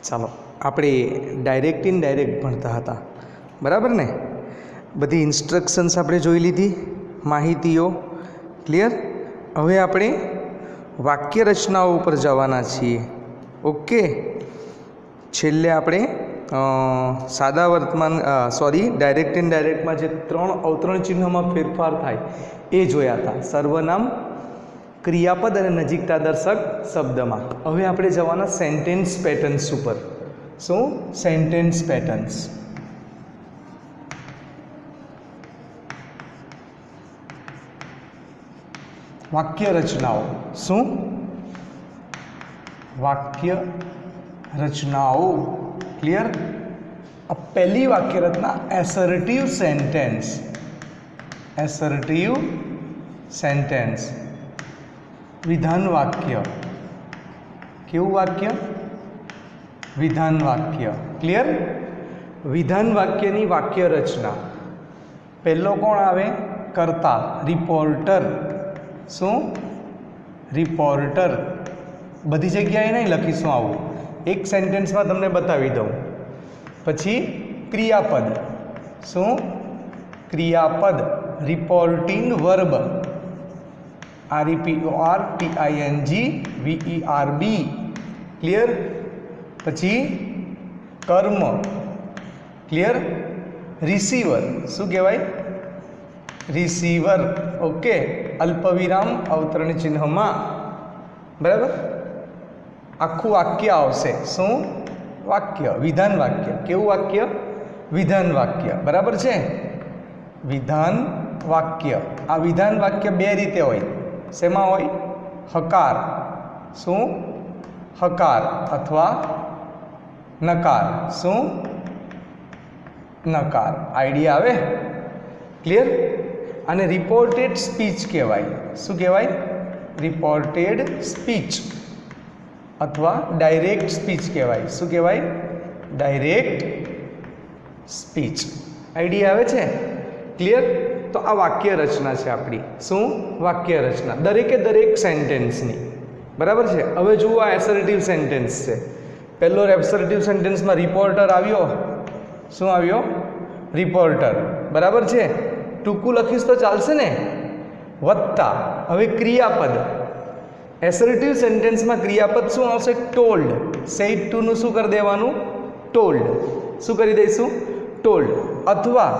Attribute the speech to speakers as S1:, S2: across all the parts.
S1: ચાલો, આપણે direct indirect ભણતા હતા, બરાબર ને? બધી ઇન્સ્ટ્રક્શન્સ આપણે જોઈ લીધી, માહિતીઓ ક્લિયર. હવે આપણે વાક્ય રચનાઓ ઉપર જવાના છીએ. ઓકે, છેલ્લે આપણે સાદા વર્તમાન ડાયરેક્ટ ઇનડાયરેક્ટમાં જે 3 અવતરણ ચિહ્નમાં ફેરફાર થાય એ જોયા હતા, સર્વનામ, ક્રિયાપદ અને નજીકતા દર્શક શબ્દમાં. હવે આપણે જવાના સેન્ટેન્સ પેટર્ન્સ ઉપર. શું? Sentence patterns. વાક્ય રચનાઓ. શું? વાક્ય રચનાઓ. ક્લિયર. પહેલી વાક્ય રચના એસર્ટિવ સેન્ટેન્સ. Assertive sentence. વિધાન વાક્ય. કેવું વાક્ય? વિધાન વાક્ય. ક્લિયર. વિધાન વાક્યની વાક્ય રચના. પહેલો કોણ આવે? કર્તા, રિપોર્ટર. શું? રિપોર્ટર. બધી જગ્યાએ નહીં લખીશું આવું, એક સેન્ટેન્સમાં તમને બતાવી દઉં. પછી ક્રિયાપદ. શું? ક્રિયાપદ. Reporting verb. REPORTING VERB. Clear. પછી કર્મ. ક્લિયર. રિસીવર. શું કહેવાય? રિસીવર. ઓકે. અલ્પવિરામ અવતરણ ચિહ્નમાં. બરાબર. આખું વાક્ય આવશે. શું? વાક્ય. વિધાન વાક્ય. કેવું વાક્ય? વિધાન વાક્ય. બરાબર છે? વિધાન વાક્ય. આ વિધાન વાક્ય બે રીતે હોય. શેમાં હોય? હકાર. શું? હકાર અથવા નકાર. શું? નકાર. આઈડિયા આવે? ક્લિયર. અને રિપોર્ટેડ સ્પીચ કહેવાય. શું કહેવાય? રિપોર્ટેડ સ્પીચ અથવા ડાયરેક્ટ સ્પીચ કહેવાય. શું કહેવાય? Direct speech. આઈડિયા આવે છે? ક્લિયર. તો આ વાક્ય રચના છે આપણી. શું? વાક્ય રચના દરેકે દરેક સેન્ટેન્સની. બરાબર છે? હવે જુઓ, આ એસર્ટિવ સેન્ટેન્સ છે. પહેલો એસર્ટિવ સેન્ટેન્સમાં રિપોર્ટર આવ્યો. શું આવ્યો? રિપોર્ટર. બરાબર છે? ટૂંકું લખીશ તો ચાલશે ને? વત્તા. હવે ક્રિયાપદ. એસર્ટિવ સેન્ટેન્સમાં ક્રિયાપદ શું આવશે? ટોલ્ડ. સેડ ટુ નું શું કરી દેવાનું? ટોલ્ડ. શું કરી દઈશું? ટોલ્ડ. અથવા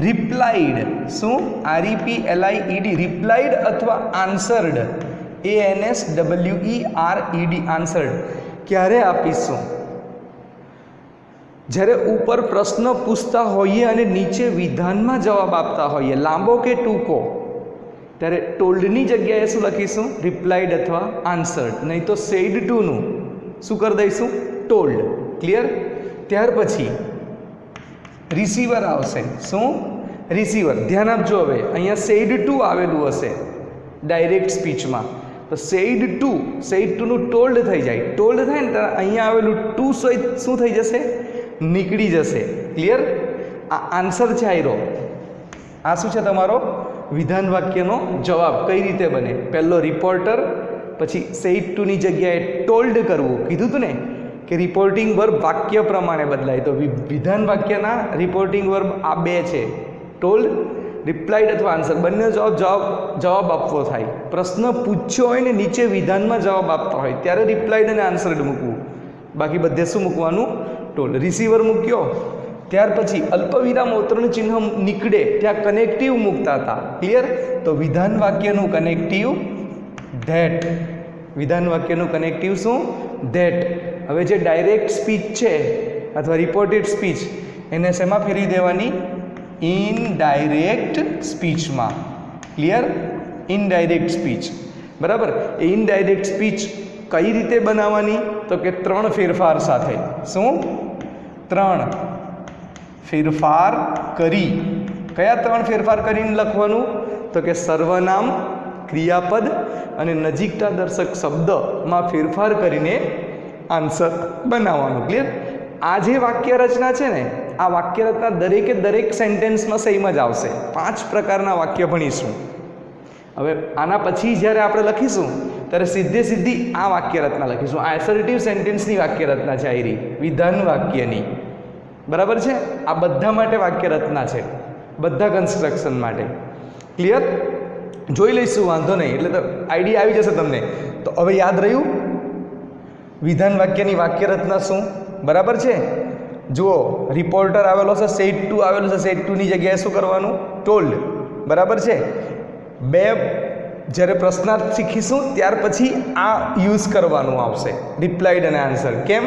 S1: રિપ્લાઇડ. શું? REPLIED. રિપ્લાઇડ અથવા આન્સર્ડ. ANSWERED. આન્સર્ડ ક્યારે આપીશું? જ્યારે ઉપર પ્રશ્ન પૂછતા હોઈએ અને નીચે વિધાનમાં જવાબ આપતા હોઈએ, લાંબો કે ટૂંકો, ત્યારે ટોલ્ડની જગ્યાએ શું લખીશું? રિપ્લાઇડ અથવા આન્સર્ડ. નહીં તો સેડ ટુનું શું કરી દઈશું? ટોલ્ડ. ક્લિયર. ત્યાર પછી રિસીવર આવશે. શું? રિસીવર. ધ્યાન આપજો. હવે અહીંયા સેડ ટુ આવેલું હશે ડાયરેક્ટ સ્પીચમાં, તો સેડ ટુનું ટોલ્ડ થઈ જાય. ટોલ્ડ થાય ને ત્યારે અહીંયા આવેલું ટુ શું થઈ જશે? નીકળી જશે. ક્લિયર. આ આન્સર છે આયરો. આ શું છે? તમારો વિધાન વાક્યનો જવાબ. કઈ રીતે બને? પહેલો રિપોર્ટર, પછી સેડ ટુની જગ્યાએ ટોલ્ડ કરવું. કીધું હતું ને કે રિપોર્ટિંગ વર્બ વાક્ય પ્રમાણે બદલાય. તો વિધાન વાક્યના રિપોર્ટિંગ વર્બ આ બે છે, ટોલ્ડ, રિપ્લાઇડ અથવા આન્સર. બંને જવાબ આપવો થાય. પ્રશ્ન પૂછ્યો હોય ને નીચે વિધાનમાં જવાબ આપતા હોય ત્યારે રિપ્લાઇડ અને આન્સર્ડ મૂકવું. બાકી બધે શું મૂકવાનું? ટોલ્ડ. રિસીવર મૂક્યો, ત્યાર પછી અલ્પવિરામ અવતરણ ચિહ્ન નીકળે ત્યાં કનેક્ટિવ મૂકતા હતા. ક્લિયર. તો વિધાન વાક્યનું કનેક્ટિવ ધેટ. વિધાન વાક્યનું કનેક્ટિવ શું? ધેટ. હવે જે ડાયરેક્ટ સ્પીચ છે અથવા રિપોર્ટેડ સ્પીચ, એને શેમાં ફેરવી દેવાની? ઇનડાયરેક્ટ સ્પીચમાં. ક્લિયર. Indirect speech. બરાબર. એ ઇનડાયરેક્ટ સ્પીચ કઈ રીતે બનાવવાની? તો કે 3 ફેરફાર સાથે. શું? 3 ફેરફાર કરી. કયા 3 ફેરફાર કરીને લખવાનું? તો કે સર્વનામ, ક્રિયાપદ અને નજીકતા દર્શક શબ્દમાં ફેરફાર કરીને આન્સર બનાવવાનું. ક્લિયર. આ જે વાક્ય રચના છે ને, આ વાક્ય રચના દરેકે દરેક સેન્ટેન્સમાં સેમ જ આવશે. 5 પ્રકારના વાક્ય ભણીશું. હવે આના પછી જ્યારે આપણે લખીશું ત્યારે સીધે સીધી આ વાક્ય રચના લખીશું. આ એસર્ટિવ સેન્ટેન્સની વાક્ય રચના છે, આયરી વિધાન વાક્યની. બરાબર છે? આ બધા માટે વાક્ય રચના છે, બધા કન્સ્ટ્રક્શન માટે. ક્લિયર? જોઈ લઈશું, વાંધો નહીં. એટલે તો આઈડિયા આવી જશે તમને. તો હવે યાદ રહ્યું વિધાન વાક્યની વાક્ય રચના શું? બરાબર છે? જુઓ, રિપોર્ટર આવેલો છે, સેડ ટુ આવેલું છે. સેડ ટુની જગ્યાએ શું કરવાનું? ટોલ્ડ. બરાબર છે? બે જ્યારે પ્રશ્નાર્થ શીખીશું ત્યાર પછી આ યુઝ કરવાનું આવશે, રિપ્લાઇડ અને આન્સર. કેમ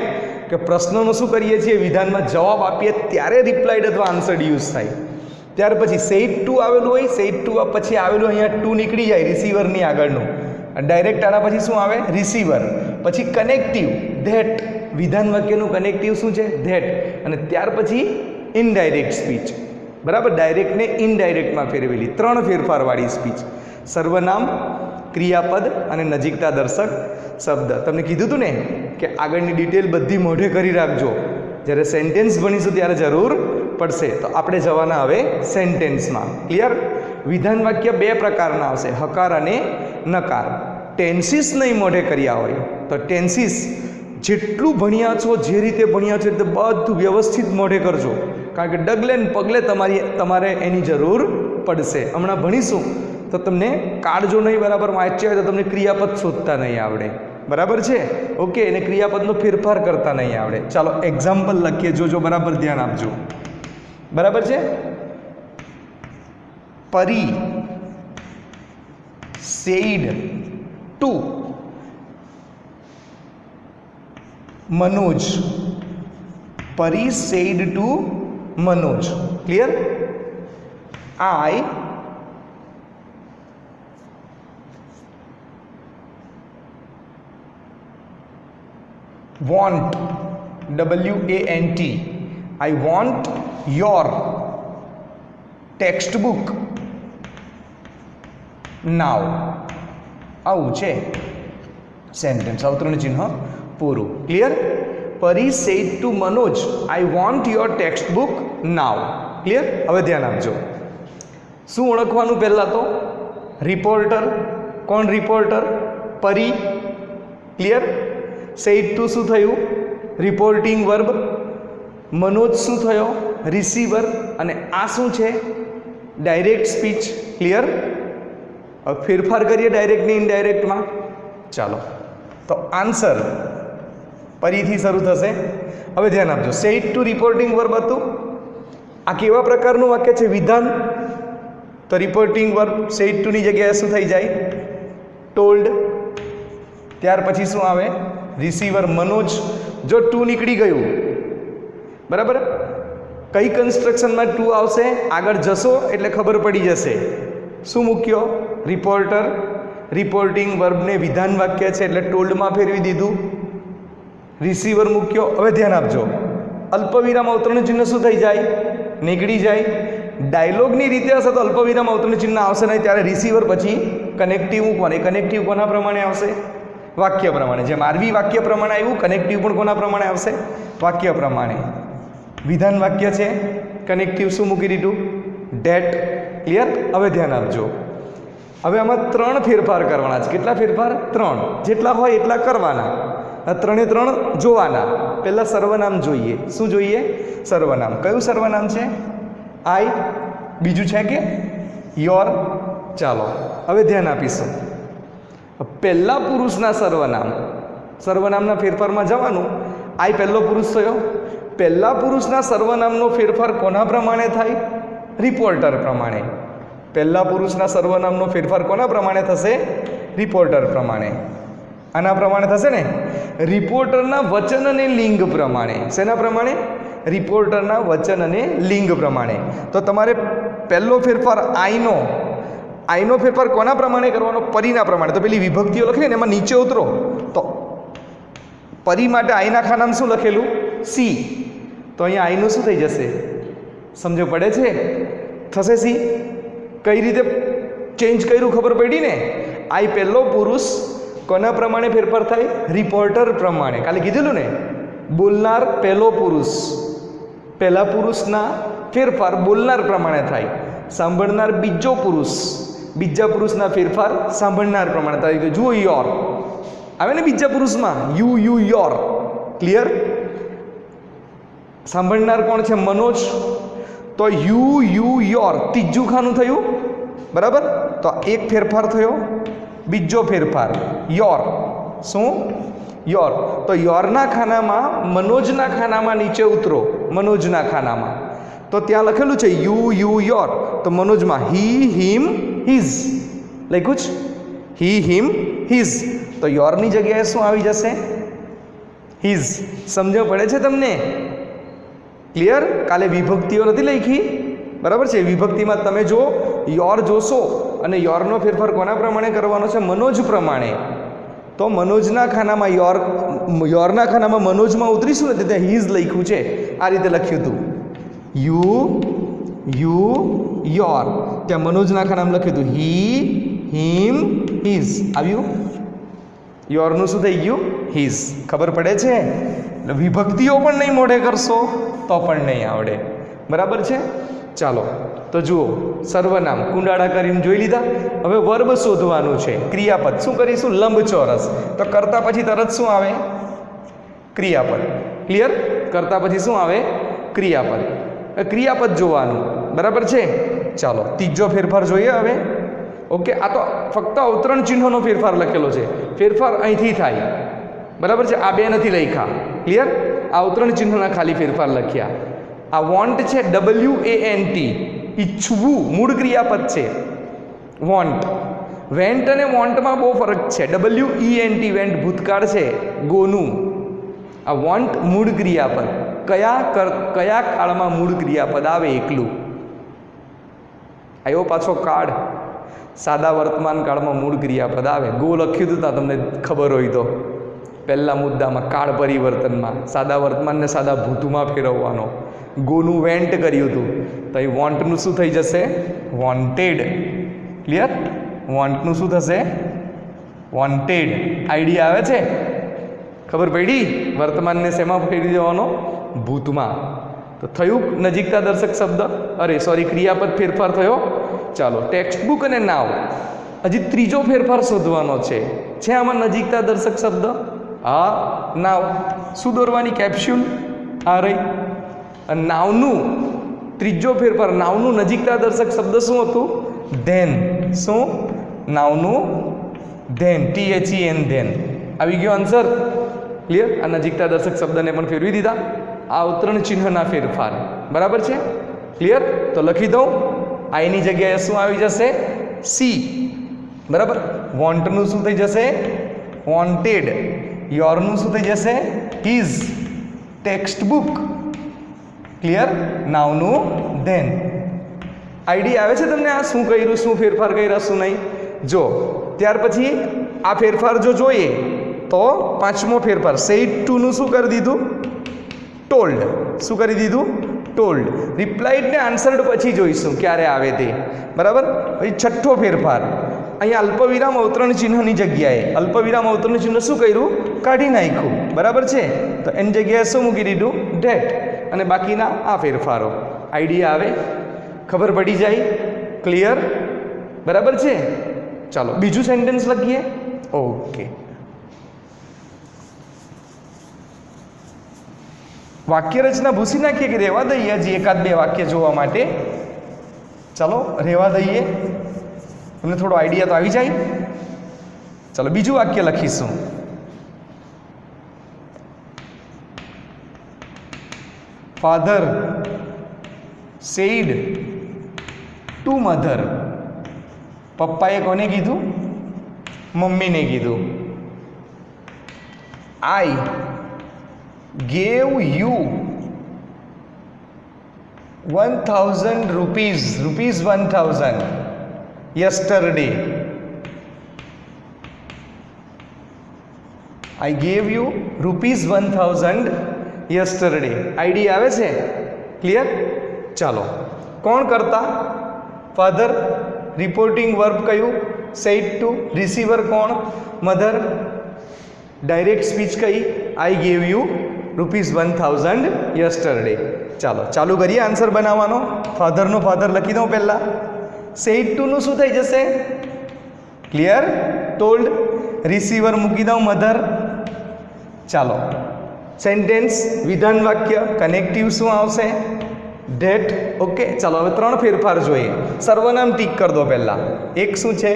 S1: કે પ્રશ્નોનું શું કરીએ છીએ, વિધાનમાં જવાબ આપીએ ત્યારે રિપ્લાઇડ અથવા આન્સર યુઝ થાય. ત્યાર પછી સેડ ટુ આવેલું હોય, સેડ ટુ પછી આવેલું અહીંયા ટુ નીકળી જાય રિસીવરની આગળનું, ડાયરેક્ટ આના પછી શું આવે? રિસીવર. પછી કનેક્ટિવ ધેટ, વિધાન વાક્યનું કનેક્ટિવ શું છે? ધેટ. અને ત્યાર પછી ઇનડાયરેક્ટ સ્પીચ. બરાબર? ડાયરેક્ટને ઇનડાયરેક્ટમાં ફેરવેલી 3 ફેરફારવાળી સ્પીચ. સર્વનામ, ક્રિયાપદ અને નજીકતા દર્શક શબ્દ. તમને કીધું હતું ને કે આગળની ડિટેલ બધી મોઢે કરી રાખજો, જ્યારે સેન્ટેન્સ ભણીશું ત્યારે જરૂર પડશે. તો આપણે જવાના હવે સેન્ટેન્સમાં. ક્લિયર? વિધાન વાક્ય 2 પ્રકારના આવશે, હકાર અને નકાર. ટેન્સીસ નહીં મોઢે કર્યા હોય તો ટેન્સીસ જેટલું ભણ્યા છો, જે રીતે ભણ્યા છો તે બધું વ્યવસ્થિત મોઢે કરજો, કારણ કે ડગલે ને પગલે તમારે એની જરૂર પડશે. હમણાં ભણીશું તો તમને કાર્ડ જો નહીં બરાબર વાંચ્યા હોય તો તમને ક્રિયાપદ શોધતા નહીં આવડે. બરાબર છે? ઓકે. એને ક્રિયાપદનો ફેરફાર કરતા નહીં આવડે. ચાલો એક્ઝામ્પલ લખીએ, જોજો, બરાબર ધ્યાન આપજો. બરાબર છે? પરી said to Manoj. Pari said to Manoj. Clear? I want, WANT, I want your textbook now. આવું છે સેન્ટેન્સ, અવતરણ ચિહ્ન પૂરું. ક્લિયર? પરી said to Manoj, I want your text book now. Clear? હવે ધ્યાન આપજો. શું ઓળખવાનું? પહેલાં તો રિપોર્ટર. કોણ રિપોર્ટર? પરી. ક્લિયર? સેડ ટુ શું થયું? Reporting verb. મનોજ શું થયો? રિસીવર. અને આ શું છે? Direct speech. ક્લિયર? હવે ફેરફાર કરીએ ડાયરેક્ટની ઇનડાયરેક્ટમાં. ચાલો, તો આન્સર ફરીથી શરૂ થશે. હવે ધ્યાન આપજો. સેડ ટુ રિપોર્ટિંગ વર્બ હતું. આ કેવા પ્રકારનું વાક્ય છે? વિધાન. તો રિપોર્ટિંગ વર્બ સેડ ટુની જગ્યાએ શું થઈ જાય? ટોલ્ડ. ત્યાર પછી શું આવે? રિસીવર મનોજ. જો ટુ નીકળી ગયું, બરાબર, કઈ કન્સ્ટ્રક્શનમાં ટુ આવશે? આગળ જશો એટલે ખબર પડી જશે. શું મૂક્યો? રિપોર્ટર. રિપોર્ટિંગ વર્બને વિધાન વાક્ય છે એટલે ટોલ્ડમાં ફેરવી દીધું. રિસીવર મૂક્યો. હવે ધ્યાન આપજો, અલ્પવિરામ અવતરણ ચિહ્ન શું થઈ જાય? નીકળી જાય. ડાયલોગની રીતે હશે તો અલ્પવિરામ અવતરણ ચિહ્ન આવશે નહીં, ત્યારે રિસીવર પછી કનેક્ટિવ મૂકવાનું. એ કનેક્ટિવ કોના પ્રમાણે આવશે? વાક્ય પ્રમાણે. જેમ આરવી વાક્ય પ્રમાણે આવ્યું, કનેક્ટિવ પણ કોના પ્રમાણે આવશે? વાક્ય પ્રમાણે. વિધાન વાક્ય છે, કનેક્ટિવ શું મૂકી દીધું? ડેટ. ક્લિયર? હવે ધ્યાન આપજો. હવે આમાં 3 ફેરફાર કરવાના છે. કેટલા ફેરફાર? 3. જેટલા હોય એટલા કરવાના. 3 જોવાના. પહેલાં સર્વનામ જોઈએ. શું જોઈએ? સર્વનામ. કયું સર્વનામ છે? આઈ. બીજું છે કે યોર. ચાલો હવે ધ્યાન આપીશું. પહેલા પુરુષના સર્વનામ, સર્વનામના ફેરફારમાં જવાનું. આઈ પહેલો પુરુષ થયો. પહેલા પુરુષના સર્વનામનો ફેરફાર કોના પ્રમાણે થાય? રિપોર્ટર પ્રમાણે. પહેલા પુરુષના સર્વનામનો ફેરફાર કોના પ્રમાણે થશે? રિપોર્ટર પ્રમાણે. આના પ્રમાણે થશે ને? રિપોર્ટરના વચન અને લિંગ પ્રમાણે. શેના પ્રમાણે? રિપોર્ટરના વચન અને લિંગ પ્રમાણે. તો તમારે પહેલો ફેરફાર આઈનો ફેરફાર કોના પ્રમાણે કરવાનો? પરીના પ્રમાણે. તો પેલી વિભક્તિઓ લખી ને એમાં નીચે ઉતરો તો પરી માટે આઈના ખાનામાં શું લખેલું? સી. તો અહીંયા આઈનું શું થઈ જશે? સમજો પડે છે? થશે સી. કઈ રીતે ચેન્જ કર્યું ખબર પડી ને? આઈ પહેલો પુરુષ કોના પ્રમાણે ફેરફાર થાય? રિપોર્ટર પ્રમાણે. કાલે કીધેલું ને, બોલનાર પહેલો પુરુષ, પહેલા પુરુષના ફેરફાર બોલનાર પ્રમાણે થાય. સાંભળનાર બીજો પુરુષ, બીજા પુરુષના ફેરફાર સાંભળનાર પ્રમાણે થાય. તો જુઓ યોર, આવે ને બીજા પુરુષમાં, યુ યુ યોર. ક્લિયર? સાંભળનાર કોણ છે? મનોજ. તો યુ યુ યોર ત્રીજું ખાનું થયું, બરાબર? તો એક ફેરફાર થયો. બીજો ફેરફાર યોર. શું? યોર. તો યોરના ખાનામાં મનોજના ખાનામાં નીચે ઉતરો, મનોજના ખાનામાં. તો ત્યાં લખેલું છે યુ યુ યોર, તો મનોજમાં હી હિમ હિઝ લખ્યું છે, હી હિમ હિઝ. તો યોરની જગ્યાએ શું આવી જશે? હિઝ. સમજણ પડે છે તમને? ક્લિયર? કાલે વિભક્તિઓ નથી લખી, બરાબર છે? વિભક્તિમાં તમે જો યોર જોશો અને યોરનો ફેરફાર કોના પ્રમાણે કરવાનો છે? મનોજ પ્રમાણે. તો મનોજના ખાનામાં યોરના ખાનામાં મનોજમાં ઉતરીશું ને ત્યાં હિઝ લખ્યું છે, આ રીતે લખ્યું હતું, યુ યુ યોર. ત્યાં મનોજના ખાનામાં લખ્યું હતું હી હિમ હિઝ. આવ્યું? યોરનું શું થઈ ગયું? હિઝ. ખબર પડે છે? એટલે વિભક્તિઓ પણ નહીં મોઢે કરશો તો પણ નહીં આવડે, બરાબર છે? ચાલો તો જુઓ, સર્વનામ કુંડાળા કરીને જોઈ લીધા. હવે વર્બ શોધવાનું છે. ક્રિયાપદ શું કરીશું? લંબચોરસ. તો કરતા પછી તરત શું આવે? ક્રિયાપદ. ક્લિયર? કરતા પછી શું આવે? ક્રિયાપદ. ક્રિયાપદ જોવાનું, બરાબર છે? ચાલો ત્રીજો ફેરફાર જોઈએ હવે. ઓકે, આ તો ફક્ત અવતરણ ચિહ્નનો ફેરફાર લખેલો છે. ફેરફાર અહીંથી થાય, બરાબર છે? આ બે નથી લખ્યા. ક્લિયર? આ અવતરણ ચિહ્નના ખાલી ફેરફાર લખ્યા. આ વોન્ટ છે, WANT, ઈચ્છવું, મૂળ ક્રિયાપદ છે વોન્ટ. વેન્ટ અને વોન્ટમાં બહુ ફરક છે. WENT વેન્ટ ભૂતકાળ છે, ગોનું. આ વોન્ટ મૂળ ક્રિયાપદ. કયા કાળમાં મૂળ ક્રિયાપદ આવે? એકલું. આવ્યો પાછો કાળ. સાદા વર્તમાન કાળમાં મૂળ ક્રિયાપદ આવે. ગો લખ્યું હતું ત્યાં તમને ખબર હોય તો પહેલા મુદ્દામાં, કાળ પરિવર્તનમાં સાદા વર્તમાનને સાદા ભૂતમાં ફેરવવાનો. ગોનું વેન્ટ કર્યું હતું તો એ વોન્ટનું શું થઈ જશે? વોન્ટેડ. ક્લિયર? વોન્ટનું શું થશે? વોન્ટેડ. આઈડિયા આવે છે? ખબર પડી? વર્તમાનને શેમાં ફેરવી દેવાનો? ભૂતમાં. તો થયું નજીકતા દર્શક શબ્દ, અરે સોરી ક્રિયાપદ ફેરફાર થયો. ચાલો ટેક્સ્ટ બુક અને નાવ. હજી ત્રીજો ફેરફાર શોધવાનો છે. આમાં નજીકતા દર્શક શબ્દ? હા, નાવ. શું દોરવાની? કેપ્સ્યુલ. આ રહી. અને નાવનું ત્રીજો ફેરફાર, નાવનું નજીકતા દર્શક શબ્દ શું હતું? ધેન. શું? નાવનું ધેન. THEN then. આવી ગયો આન્સર? ક્લિયર? આ નજીકતા દર્શક શબ્દને પણ ફેરવી દીધા. આ અવતરણ ચિહ્નના ફેરફાર, બરાબર છે? ક્લિયર? તો લખી દઉં. આઈની જગ્યાએ શું આવી જશે? સી. બરાબર? વોન્ટનું શું થઈ જશે? વોન્ટેડ. યોરનું શું થઈ જશે? હિઝ. Textbook. ક્લિયર? નાવનું ધેન. આઈડિયા આવે છે તમને? આ શું કર્યું, શું ફેરફાર કર્યા, શું નહીં? જો ત્યાર પછી આ ફેરફાર જો જોઈએ તો પાંચમો ફેરફાર સેડ ટુનું શું કરી દીધું? ટોલ્ડ. શું કરી દીધું? ટોલ્ડ. રિપ્લાઇડ ને આન્સર્ડ પછી જોઈશું ક્યારે આવે તે, બરાબર? પછી છઠ્ઠો ફેરફાર, અહીંયા અલ્પવિરામ અવતરણ ચિહ્નની જગ્યાએ અલ્પવિરામ અવતરણ ચિહ્ન શું કર્યું? કાઢી નાખ્યું, બરાબર છે? તો એની જગ્યાએ શું મૂકી દીધું? ડેટ. અને બાકીના આ ફેરફારો. આઈડિયા આવે? ખબર પડી જાય? ક્લિયર? બરાબર છે? ચાલો બીજું સેન્ટેન્સ લખીએ. ઓકે, વાક્ય રચના ભૂસી નાખીએ કે રહેવા દઈએ? હજી એકાદ બે વાક્ય જોવા માટે. ચાલો રહેવા દઈએ, તમને થોડો આઈડિયા તો આવી જાય. ચાલો બીજું વાક્ય લખીશું. Father said to mother. પપ્પાએ કોને કીધું? મમ્મીને કીધું. આઈ gave you 1000 rupees 1000 yesterday. I gave you ₹1000 yesterday. Idea આવે છે? ક્લિયર? ચાલો કોણ કરતા? ફાધર. રિપોર્ટિંગ વર્બ કયું? Said to. રિસીવર કોણ? મધર. ડાયરેક્ટ સ્પીચ કઈ? I gave you ₹1000 yesterday. ચાલો ચાલુ કરીએ આન્સર બનાવવાનો. ફાધરનો ફાધર લખી દઉં પહેલાં. સેડ ટુનું શું થઈ જશે? ક્લિયર? ટોલ્ડ. રિસીવર મૂકી દઉં મધર. ચાલો સેન્ટેન્સ વિધાન વાક્ય કનેક્ટિવ શું આવશે? ધેટ. ઓકે ચાલો હવે 3 ફેરફાર જોઈએ. સર્વનામ ટીક કરી દો પહેલાં. એક શું છે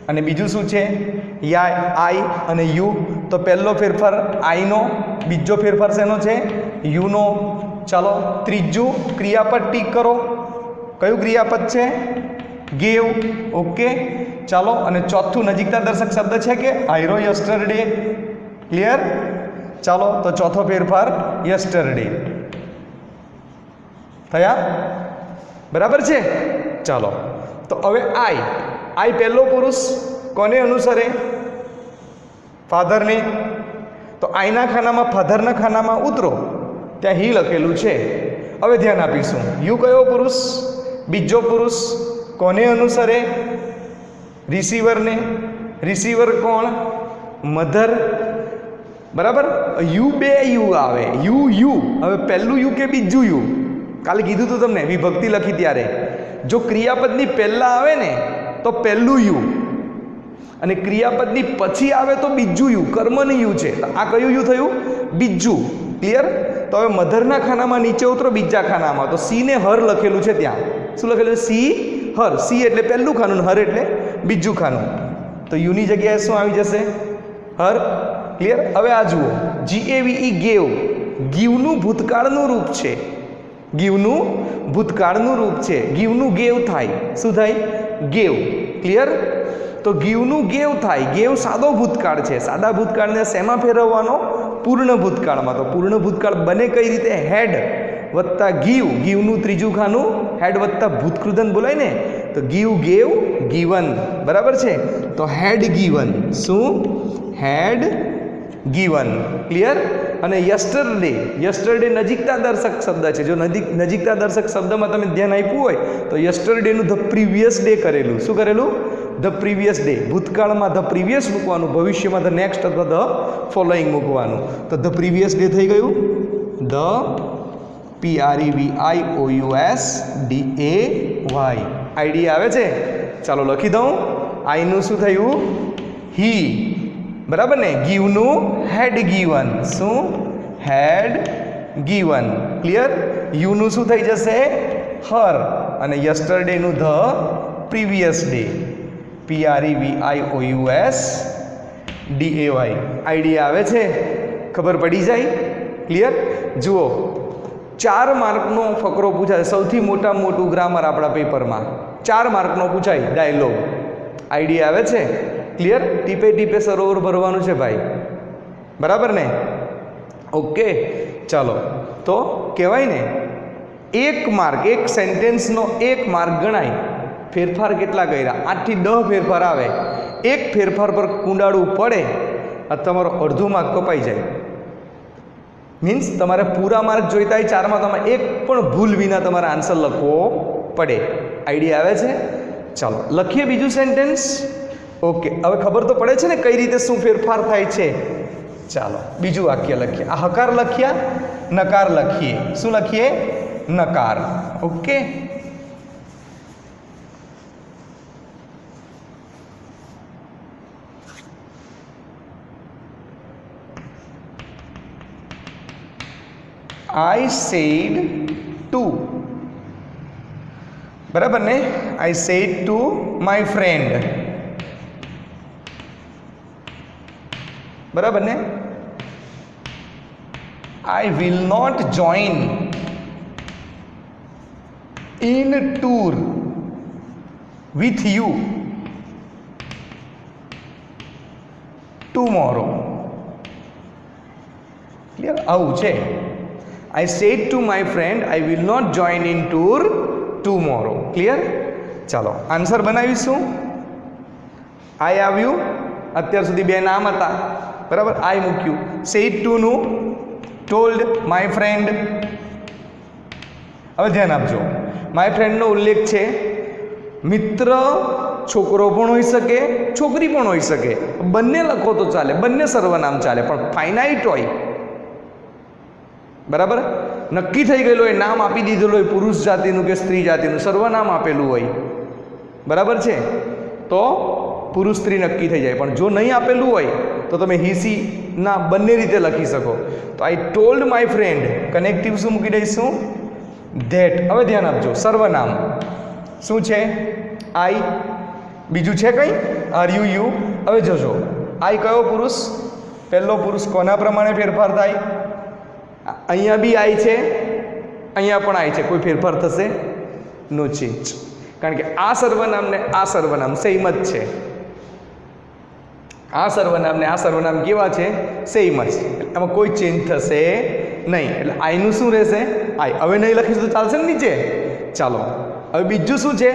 S1: અને બીજું શું છે? યા, આઈ અને યુ. તો પહેલો ફેરફાર આઈનો, બીજો ફેરફાર શેનો છે? યુનો. ચાલો ત્રીજું ક્રિયાપદ ટીક કરો. કયું ક્રિયાપદ છે? ગેવ. ઓકે ચાલો અને ચોથું નજીકતા દર્શક શબ્દ છે કે આયરો યસ્ટરડે. ક્લિયર? ચાલો તો ચોથો ફેરફાર યસ્ટરડે થયા. બરાબર છે? ચાલો તો હવે આઈ પહેલો પુરુષ કોને અનુસરે? ફાધરને. તો આઈના ખાનામાં ફાધરના ખાનામાં ઉતરો, ત્યાં હી લખેલું છે. હવે ધ્યાન આપીશું. યુ કયો પુરુષ? બીજો પુરુષ કોને અનુસરે? રિસીવરને. રિસીવર કોણ? મધર. બરાબર. યુ બે યુ આવે. યુ હવે પહેલું યુ કે બીજું યુ? કાલે કીધું તું તમને વિભક્તિ લખી ત્યારે, જો ક્રિયાપદની પહેલાં આવે ને તો પહેલું યુ અને ક્રિયાપદની પછી આવે તો બીજું યુ. કર્મનું યુ છે. આ કયું યુ થયું? બીજું. ક્લિયર? તો હવે મધરના ખાનામાં નીચે ઉતરો બીજા ખાનામાં. તો સી ને હર લખેલું છે ત્યાં. શું લખેલું છે? સી હર. સી એટલે પહેલું ખાનું, હર એટલે બીજું ખાનું. તો યુની જગ્યાએ શું આવી જશે? હર. ક્લિયર? હવે આ જુઓ, GAVE ગેવ. ગીવનું ભૂતકાળનું રૂપ છે. ગીવનું ભૂતકાળનું રૂપ છે. ગીવનું ગેવ થાય. શું થાય? ગેવ. ક્લિયર? તો ગીવનું ગેવ થાય. ગેવ સાદો ભૂતકાળ છે. સાદા ભૂતકાળને શેમાં ફેરવવાનો? પૂર્ણ ભૂતકાળમાં. તો પૂર્ણ ભૂતકાળ બને કઈ રીતે? હેડ વત્તા ગીવ. ગીવનું ત્રીજું ખાનું હેડ વત્તા ભૂતકૃદન બોલાય ને, તો ગીવ ગેવ ગીવન. બરાબર છે? તો હેડ ગીવન. શું? હેડ ગીવન. ક્લિયર? અને યસ્ટરડે નજીકતા દર્શક શબ્દ છે. જો નજીકતા દર્શક શબ્દમાં તમે ધ્યાન આપ્યું હોય તો યસ્ટરડેનું ધ પ્રીવિયસ ડે કરેલું. શું કરેલું? The previous day. ભૂતકાળમાં ધ પ્રીવિયસ મૂકવાનું, ભવિષ્યમાં ધ નેક્સ્ટ અથવા ધ ફોલોઈંગ મૂકવાનું. તો ધ પ્રીવિયસ ડે થઈ ગયું ધ PREVIOUSDAY. આઈડિયા આવે છે? ચાલો લખી દઉં. આઈનું શું થયું? હી. બરાબર ને? ગીવનું હેડ ગીવન. શું? હેડ ગીવન. ક્લિયર? યુનું શું થઈ જશે? હર. અને યસ્ટરડેનું the previous day. PREVIOUSDAY. Idea આવે છે? ખબર પડી જાય? ક્લિયર? જુઓ 4 માર્કનો ફકરો પૂછાય. સૌથી મોટું ગ્રામર આપણા પેપરમાં 4 માર્કનો પૂછાય ડાયલોગ. આઈડિયા આવે છે? ક્લિયર? ટીપે ટીપે સરોવર ભરવાનું છે ભાઈ. બરાબર ને? ઓકે ચાલો તો કહેવાય ને 1 માર્ક, એક સેન્ટેન્સનો 1 માર્ક ગણાય. ફેરફાર કેટલા કર્યા? 8 થી 10 ફેરફાર આવે. એક ફેરફાર પર કુંડાળું પડે આ તમારો અડધું માર્ક કપાઈ જાય. મીન્સ તમારે પૂરા માર્ક જોઈતા હોય 4માં, તમે એક પણ ભૂલ વિના તમારે આન્સર લખવો પડે. આઈડિયા આવે છે? ચાલો લખીએ બીજું સેન્ટેન્સ. ઓકે હવે ખબર તો પડે છે ને કઈ રીતે શું ફેરફાર થાય છે. ચાલો બીજું વાક્ય લખીએ. આ હકાર લખ્યા, નકાર લખીએ. શું લખીએ? નકાર. Okay I said to. બરાબર ને? I said to my friend. બરાબર ને? I will not join in tour with you tomorrow. Clear? આવું છે. I said to my friend I will not join in tour tomorrow. Clear? ચાલો answer બનાવીશું. આઈ આવ્યું. અત્યાર સુધી 2 નામ હતા. બરાબર? આઈ મૂક્યું. said to નું told my friend. હવે ધ્યાન આપજો. માય ફ્રેન્ડનો ઉલ્લેખ છે. મિત્ર છોકરો પણ હોઈ શકે, છોકરી પણ હોઈ શકે. બંને લખો તો ચાલે, બંને સર્વનામ ચાલે, પણ ફાઇનાઇટ હોય. બરાબર? નક્કી થઈ ગયેલું હોય, નામ આપી દીધેલું હોય, પુરુષ જાતિનું કે સ્ત્રી જાતિનું સર્વનામ આપેલું હોય. બરાબર છે? તો પુરુષ સ્ત્રી નક્કી થઈ જાય. પણ જો નહીં આપેલું હોય તો તમે હી સી ના બંને રીતે લખી શકો. તો આઈ ટોલ્ડ માય ફ્રેન્ડ, કનેક્ટિવ શું મૂકી દઈશું? ધેટ. હવે ધ્યાન આપજો, સર્વનામ શું છે? આઈ. બીજું છે કંઈ? Are you, you. હવે જોજો, આઈ કયો પુરુષ? પહેલો પુરુષ. કોના પ્રમાણે ફેરફાર થાય? અહીંયા બી આઈ છે, અહીંયા પણ આઈ છે. કોઈ ફેરફાર થશે? નો ચેન્જ. કારણ કે આ સર્વનામ ને આ સર્વનામ સેમ જ છે. આ સર્વનામ ને આ સર્વનામ કેવા છે? સેમ જ. એમાં કોઈ ચેન્જ થશે નહીં. એટલે આઈનું શું રહેશે? આઈ. હવે નહીં લખીશું તો ચાલશે ને નીચે? ચાલો, હવે બીજું શું છે?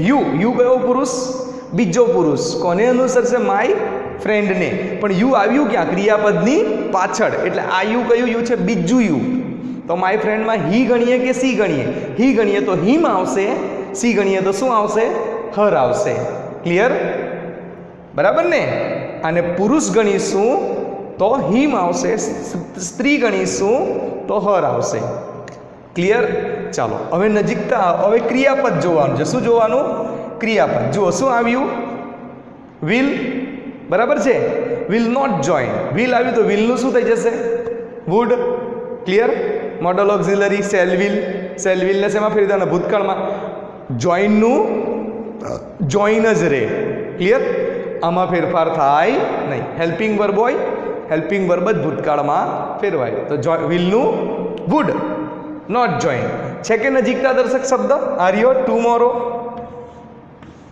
S1: યુ. યુ કયો પુરુષ? બીજો પુરુષ. કોને અનુસરશે? માય ફ્રેન્ડને. પણ યુ આવ્યું ક્યાં? ક્રિયાપદની પાછળ. એટલે આ યુ કયું યુ છે? બીજું યુ. તો માય ફ્રેન્ડમાં હી ગણીએ કે સી ગણીએ? હી ગણીએ તો હિમ આવશે, સી ગણીએ તો શું આવશે? હર આવશે. ક્લિયર? બરાબર ને? અને પુરુષ ગણીશું તો હિમ આવશે, સ્ત્રી ગણીશું તો હર આવશે. ક્લિયર? ચાલો, હવે નજીકતા, હવે ક્રિયાપદ જોવાનું છે. શું જોવાનું? ક્રિયાપદ. જુઓ શું આવ્યું? વિલ. બરાબર છે? Will not join. વિલ આવ્યું તો વિલનું શું થઈ જશે? Would. Clear? Modal auxiliary shall will. Shall વિલને શેમાં ફેરવી દેવાના? ભૂતકાળમાં. જોઈનનું જોઈન જ રહે. ક્લિયર? આમાં ફેરફાર થાય નહીં. હેલ્પિંગ વર્બ હોય, હેલ્પિંગ વર્બ જ ભૂતકાળમાં ફેરવાય. તો વિલનું વુડ નોટ જોઈન. છે કે નજીકતા દર્શક શબ્દ? આર્યો ટુમોરો.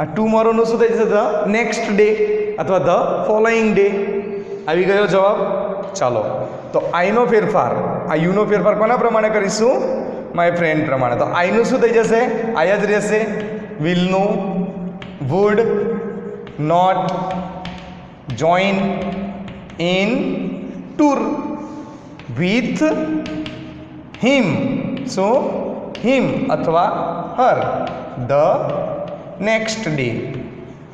S1: આ ટુમોરોનું શું થઈ જશે? ધ નેક્સ્ટ ડે અથવા ધ ફોલોઈંગ ડે. આવી ગયો જવાબ. ચાલો, તો આઈનો ફેરફાર, આ યુનો ફેરફાર કોના પ્રમાણે કરીશું? માય ફ્રેન્ડ પ્રમાણે. તો આઈનું શું થઈ જશે? આઈ જ રહેશે. વિલનું would not join in tour with him. શું? હિમ અથવા હર ધ નેક્સ્ટ ડે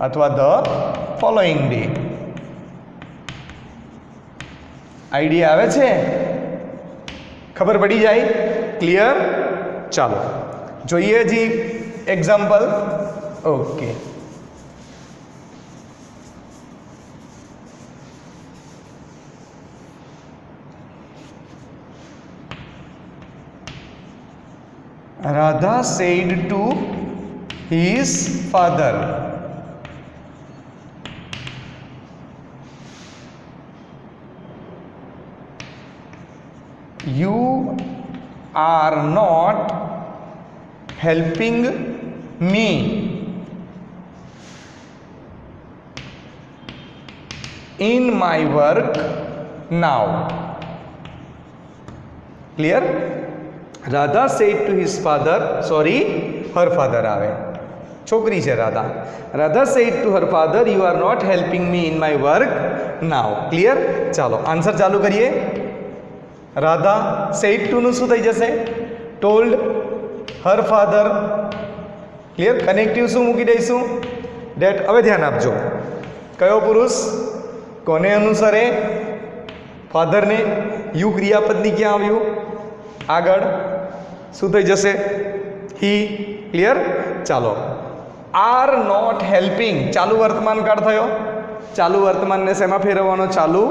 S1: અથવા ધ ફોલોઈંગ ડે. આઈડિયા આવે છે? ખબર પડી જાય? ક્લિયર? ચાલો જોઈએ જી example. Okay, Radha said to his father, "You are not helping me in my work now." Clear? Radha said to his father, sorry, her father આવે. છોકરી છે Radha. Radha said to her father, "You are not helping me in my work now." Clear? ચાલો answer ચાલુ કરીએ. Radha said to નું શું થઈ જશે? told. her father. Clear? Connective શું મૂકી દઈશું? that. હવે ધ્યાન આપજો, કયો પુરુષ કોને અનુસરે? ફાધરને. યુ ક્રિયાપદની ક્યાં આવ્યું? આગળ. શું થઈ જશે? હી. ક્લિયર? ચાલો, આર નોટ હેલ્પિંગ ચાલુ વર્તમાન કાળ થયો. ચાલુ વર્તમાનને શેમાં ફેરવવાનો? ચાલુ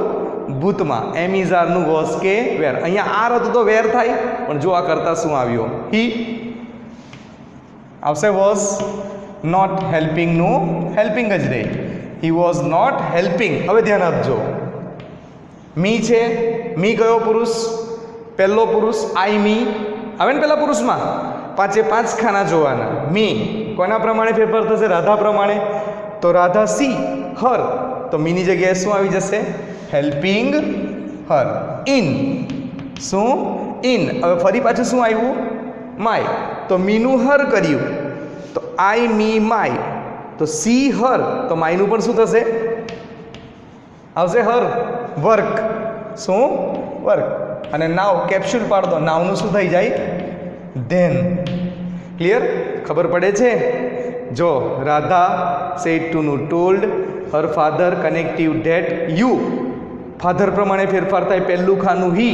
S1: ભૂતમાં. એમ ઇઝ આરનું વોઝ કે વેર. અહીંયા આર હતું તો વેર થાય, પણ જો આ કરતા શું આવ્યો? હી આવશે. વોઝ નોટ હેલ્પિંગનું હેલ્પિંગ જ રહે. He was not helping. હવે ધ્યાન આપજો, મી છે. મી કયો પુરુષ? પહેલો પુરુષ. આઈ મી આવે ને પહેલા પુરુષમાં. પાંચે પાંચ ખાના જોવાના. મી કોના પ્રમાણે ફેરફાર થશે? રાધા પ્રમાણે. તો રાધા સી હર. તો મીની જગ્યાએ શું આવી જશે? Helping Har. ઇન. શું? ઇન. હવે ફરી પાછું શું આવ્યું? માય. તો મીનું હર કર્યું, તો આઈ મી માય. તો સી હર. તો માયનું પણ શું થશે? આવશે હર. વર્ક. શું? વર્ક. અને નાવ કેપ્સ્યુલ પાડ દો. નાવનું શું થઈ જાય? ધેન. ક્લિયર? ખબર પડે છે? જો રાધા સેડ ટુ નું told, her father connective date, you father પ્રમાણે ફેરફાર થાય. પહેલું ખાનું હી,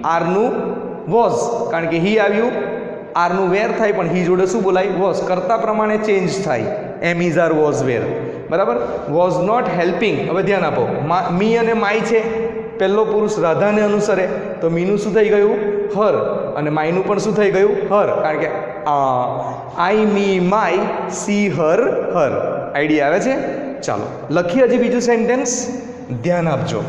S1: આરનું વોઝ, કારણ કે હી આવ્યું. આરનું વેર થાય, પણ હી જોડે શું બોલાય? વોઝ. કરતા પ્રમાણે ચેન્જ થાય. Am is are was were, બરાબર. વોઝ નોટ હેલ્પિંગ, હવે ધ્યાન આપો, મી અને માય છે, પહેલો પુરુષ રાધાને અનુસરે, તો મીનું શું થઈ ગયું? હર. અને માયનું પણ શું થઈ ગયું? હર. કારણ કે I me my she her her. Idea આવે છે? ચાલો લખીએ હજી બીજું સેન્ટેન્સ, ધ્યાન આપજો.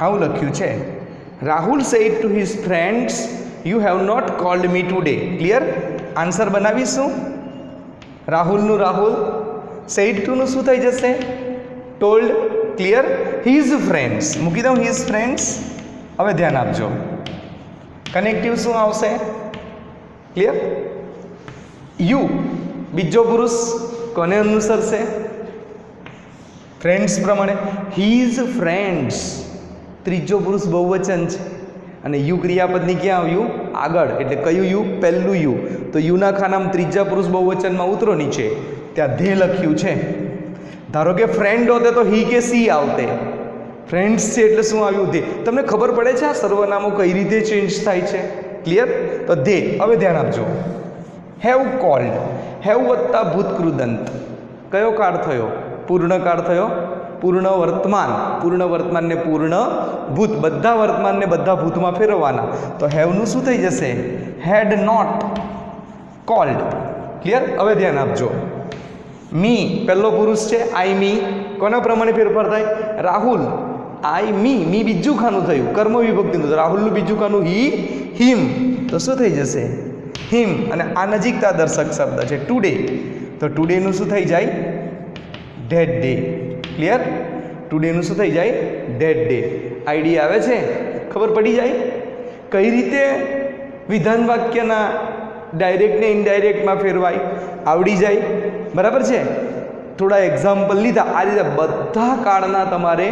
S1: આવું લખ્યું છે, Rahul said to his friends you have not called me today. Clear? Answer બનાવીશું. રાહુલનું રાહુલ, સેડ ટુનું શું થઈ જશે? ટોલ્ડ. ક્લિયર? હિઝ ફ્રેન્ડ્સ મૂકી દઉં, હિઝ ફ્રેન્ડ્સ. હવે ધ્યાન આપજો, કનેક્ટિવ શું આવશે? ક્લિયર? યુ બીજો પુરુષ કોને અનુસરશે? ફ્રેન્ડ્સ પ્રમાણે. હિઝ ફ્રેન્ડ્સ ત્રીજો પુરુષ બહુવચન છે અને યુ ક્રિયાપદની ક્યાં આવ્યું? આગળ. એટલે કયું યુ? પહેલું યુ. તો યુના ખાનામાં ત્રીજા પુરુષ બહુવચનમાં ઉતરો નીચે, ત્યાં ધે લખ્યું છે. ધારો કે ફ્રેન્ડ હોતે તો હી કે સી આવતે, ફ્રેન્ડ્સ છે એટલે શું આવ્યું? ધે. તમને ખબર પડે છે આ સર્વનામો કઈ રીતે ચેન્જ થાય છે? ક્લિયર? તો ધે. હવે ધ્યાન આપજો, હેવ કોલ્ડ, હેવ વત્તા ભૂતકૃદંત, કયો કાળ થયો? પૂર્ણ કાળ થયો. પૂર્ણ વર્તમાન, પૂર્ણ વર્તમાનને પૂર્ણ ભૂત, બધા વર્તમાનને બધા ભૂતમાં ફેરવવાના. તો હેવનું શું થઈ જશે? Had not called. ક્લિયર? હવે ધ્યાન આપજો, મી પહેલો પુરુષ છે, આઈ મી કોના પ્રમાણે ફેરફાર થાય? રાહુલ. આઈ મી, મી બીજું ખાનું થયું, કર્મ વિભક્તિનું. તો રાહુલનું બીજું ખાનું હી, હિમ. તો શું થઈ જશે? હિમ. અને આ નજીકતા દર્શક શબ્દ છે ટુડે, તો ટુડેનું શું થઈ જાય? Dead day. ક્લિયર? ટુડેનું શું થઈ જાય? Dead day. આઈડિયા આવે છે? ખબર પડી જાય કઈ રીતે વિધાન વાક્યના ડાયરેક્ટ ને ઇનડાયરેક્ટમાં ફેરવાય? આવડી જાય. બરાબર છે? થોડા એક્ઝામ્પલ લીધા, આ રીતે બધા કાળના તમારે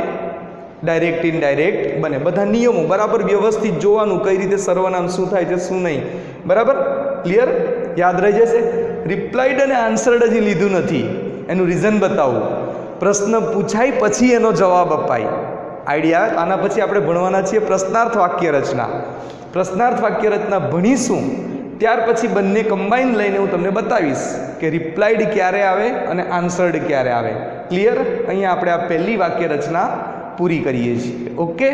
S1: ડાયરેક્ટ ઇનડાયરેક્ટ બને. બધા નિયમો બરાબર વ્યવસ્થિત જોવાનું, કઈ રીતે સર્વનામ શું થાય છે શું નહીં. બરાબર? ક્લિયર? યાદ રહી જશે. રિપ્લાઇડ અને આન્સર્ડ હજી લીધું નથી, એનું રીઝન બતાવું. પ્રશ્ન પૂછાય પછી એનો જવાબ અપાય. આઈડિયા? આના પછી આપણે ભણવાના છીએ પ્રશ્નાર્થ વાક્ય રચના. પ્રશ્નાર્થ વાક્ય રચના ભણીશું ત્યાર પછી બંને કમ્બાઈન લઈને હું તમને બતાવીશ કે રિપ્લાઇડ ક્યારે આવે અને આન્સર્ડ ક્યારે આવે. ક્લિયર? અહીંયા આપણે આ પહેલી વાક્ય રચના પૂરી કરીએ છીએ. ઓકે,